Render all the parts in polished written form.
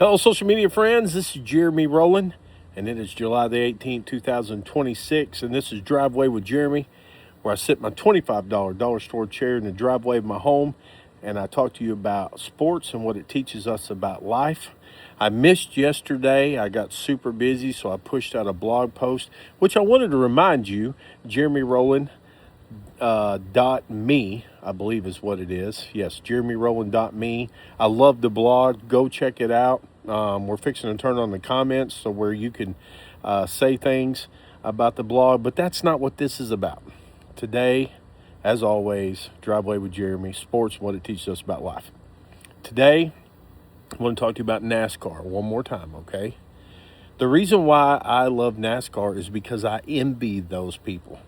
Hello, social media friends. This is Jeremy Rowland, and it is July the 18th, 2026, and this is Driveway with Jeremy, where I sit my $25 dollar store chair in the driveway of my home, and I talk to you about sports and what it teaches us about life. I missed yesterday. I got super busy, so I pushed out a blog post, which I wanted to remind you, Jeremy Rowland, .me, I believe is what it is. Yes, jeremyrowland.me. I love the blog. Go check it out. We're fixing to turn on the comments so where you can say things about the blog, but that's not what this is about. Today, as always, Driveway with Jeremy, sports, what it teaches us about life. Today, I want to talk to you about NASCAR one more time, okay? The reason why I love NASCAR is because I envy those people.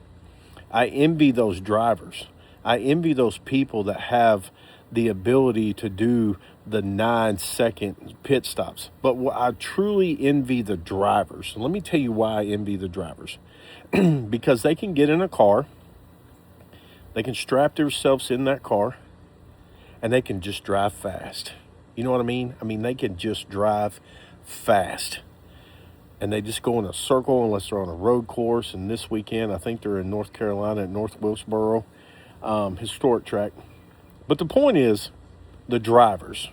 I envy those drivers. I envy those people that have the ability to do the 9-second pit stops. But I truly envy the drivers. And let me tell you why I envy the drivers. Because they can get in a car, they can strap themselves in that car, and they can just drive fast. You know what I mean? I mean, they can just drive fast. And they just go in a circle unless they're on a road course. And this weekend, I think they're in North Carolina at North Wilkesboro, historic track. But the point is, the drivers,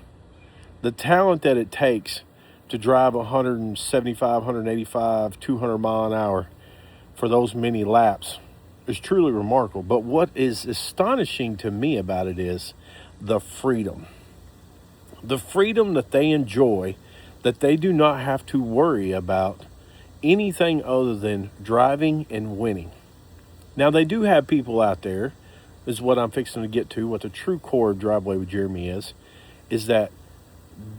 the talent that it takes to drive 175, 185, 200 mile an hour for those many laps is truly remarkable. But what is astonishing to me about it is the freedom. The freedom that they enjoy, that they do not have to worry about anything other than driving and winning. Now, they do have people out there, is what I'm fixing to get to, what the true core of Driveway with Jeremy is that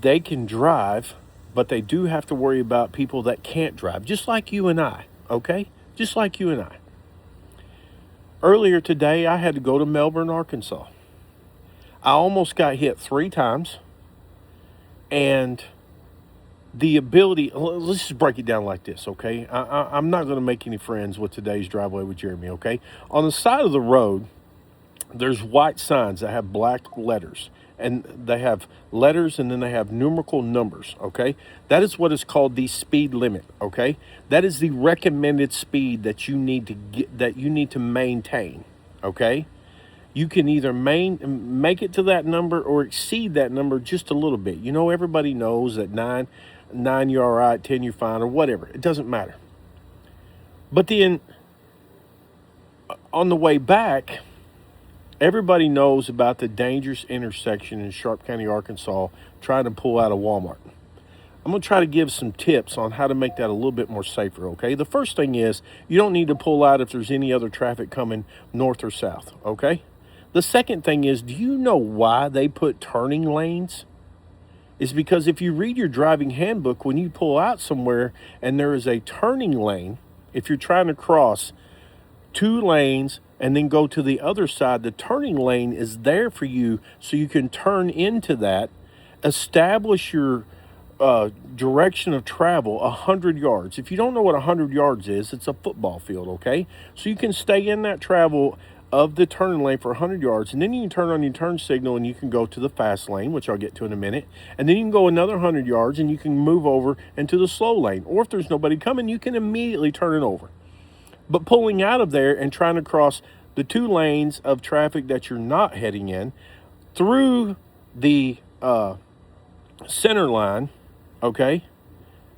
they can drive, but they do have to worry about people that can't drive, just like you and I, okay? Just like you and I. Earlier today, I had to go to Melbourne, Arkansas. I almost got hit 3 times, and the ability, let's just break it down like this, okay? I'm not going to make any friends with today's Driveway with Jeremy, okay? On the side of the road, there's white signs that have black letters. And they have letters and then they have numerical numbers, okay? That is what is called the speed limit, okay? That is the recommended speed that you need to get, that you need to maintain, okay? You can either make it to that number or exceed that number just a little bit. You know, everybody knows that 9 you're all right, 10 you're fine, or whatever. It doesn't matter. But then on the way back, everybody knows about the dangerous intersection in Sharp County, Arkansas, trying to pull out of Walmart. I'm going to try to give some tips on how to make that a little bit more safer, okay? The first thing is you don't need to pull out if there's any other traffic coming north or south, okay? The second thing is, do you know why they put turning lanes? Is because if you read your driving handbook, when you pull out somewhere and there is a turning lane, if you're trying to cross 2 lanes and then go to the other side, the turning lane is there for you so you can turn into that, establish your direction of travel 100 yards. If you don't know what 100 yards is, it's a football field, okay? So you can stay in that travel of the turning lane for 100 yards, and then you can turn on your turn signal and you can go to the fast lane, which I'll get to in a minute, and then you can go another 100 yards and you can move over into the slow lane. Or if there's nobody coming, you can immediately turn it over. But pulling out of there and trying to cross the 2 lanes of traffic that you're not heading in through the center line, okay,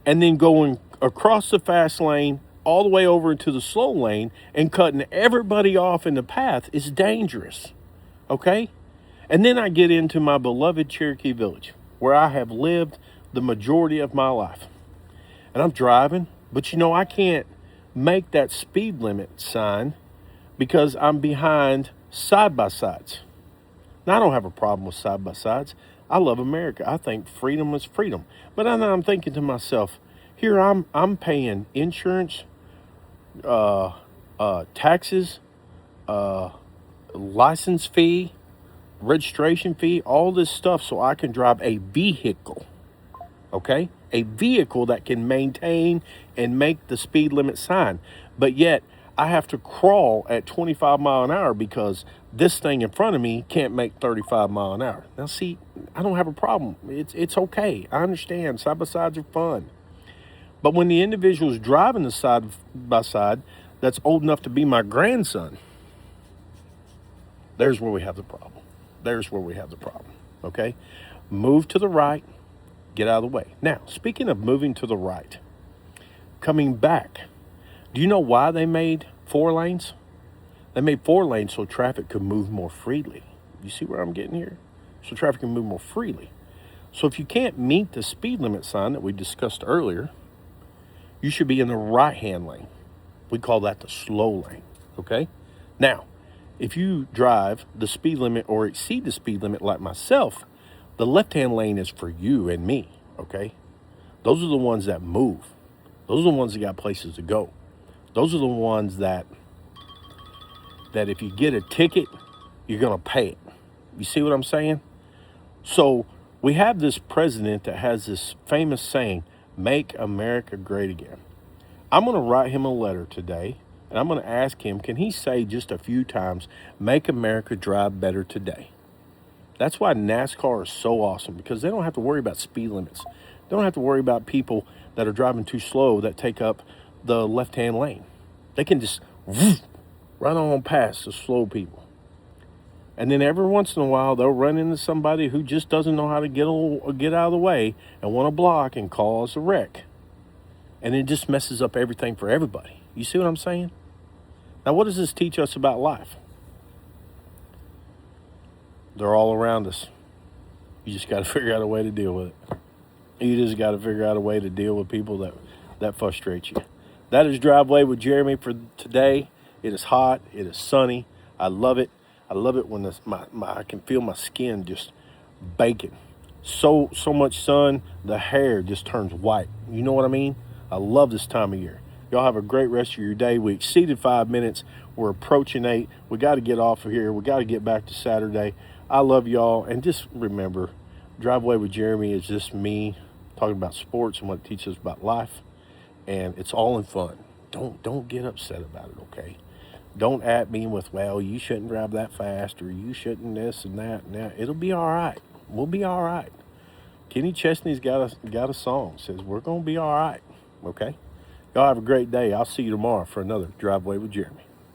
and then going across the fast lane all the way over into the slow lane and cutting everybody off in the path is dangerous, okay? And then I get into my beloved Cherokee Village, where I have lived the majority of my life. And I'm driving, but you know, I can't make that speed limit sign because I'm behind side-by-sides. Now, I don't have a problem with side-by-sides. I love America. I think freedom is freedom. But I'm thinking to myself, here I'm paying insurance, taxes, license fee, registration fee, all this stuff so I can drive a vehicle, okay? A vehicle that can maintain and make the speed limit sign. But yet I have to crawl at 25 mile an hour because this thing in front of me can't make 35 mile an hour. Now, see, I don't have a problem. It's okay. I understand. Side by sides are fun. But when the individual is driving the side by side that's old enough to be my grandson, there's where we have the problem. There's where we have the problem. Okay? Move to the right, get out of the way. Now, speaking of moving to the right, coming back, do you know why they made 4 lanes? They made 4 lanes so traffic could move more freely. You see where I'm getting here? So traffic can move more freely. So if you can't meet the speed limit sign that we discussed earlier, you should be in the right-hand lane. We call that the slow lane, okay? Now, if you drive the speed limit or exceed the speed limit like myself, the left-hand lane is for you and me, okay? Those are the ones that move. Those are the ones that got places to go. Those are the ones that if you get a ticket, you're going to pay it. You see what I'm saying? So we have this president that has this famous saying, "Make America Great Again." I'm going to write him a letter today, and I'm going to ask him, can he say just a few times, "Make America drive better today"? That's why NASCAR is so awesome, because they don't have to worry about speed limits. They don't have to worry about people that are driving too slow that take up the left-hand lane. They can just run on past the slow people. And then every once in a while, they'll run into somebody who just doesn't know how to get out of the way and want to block and cause a wreck. And it just messes up everything for everybody. You see what I'm saying? Now, what does this teach us about life? They're all around us. You just got to figure out a way to deal with it. You just got to figure out a way to deal with people that frustrate you. That is Driveway with Jeremy for today. It is hot. It is sunny. I love it. I love it when I can feel my skin just baking. So much sun, the hair just turns white. You know what I mean? I love this time of year. Y'all have a great rest of your day. We exceeded 5 minutes. We're approaching 8. We got to get off of here. We got to get back to Saturday. I love y'all. And just remember, Driveway with Jeremy is just me talking about sports and what it teaches us about life. And it's all in fun. Don't get upset about it, okay? Don't at me with, well, you shouldn't drive that fast, or you shouldn't this and that and that. It'll be all right. We'll be all right. Kenny Chesney's got a song that says we're going to be all right, okay? Y'all have a great day. I'll see you tomorrow for another Driveway with Jeremy.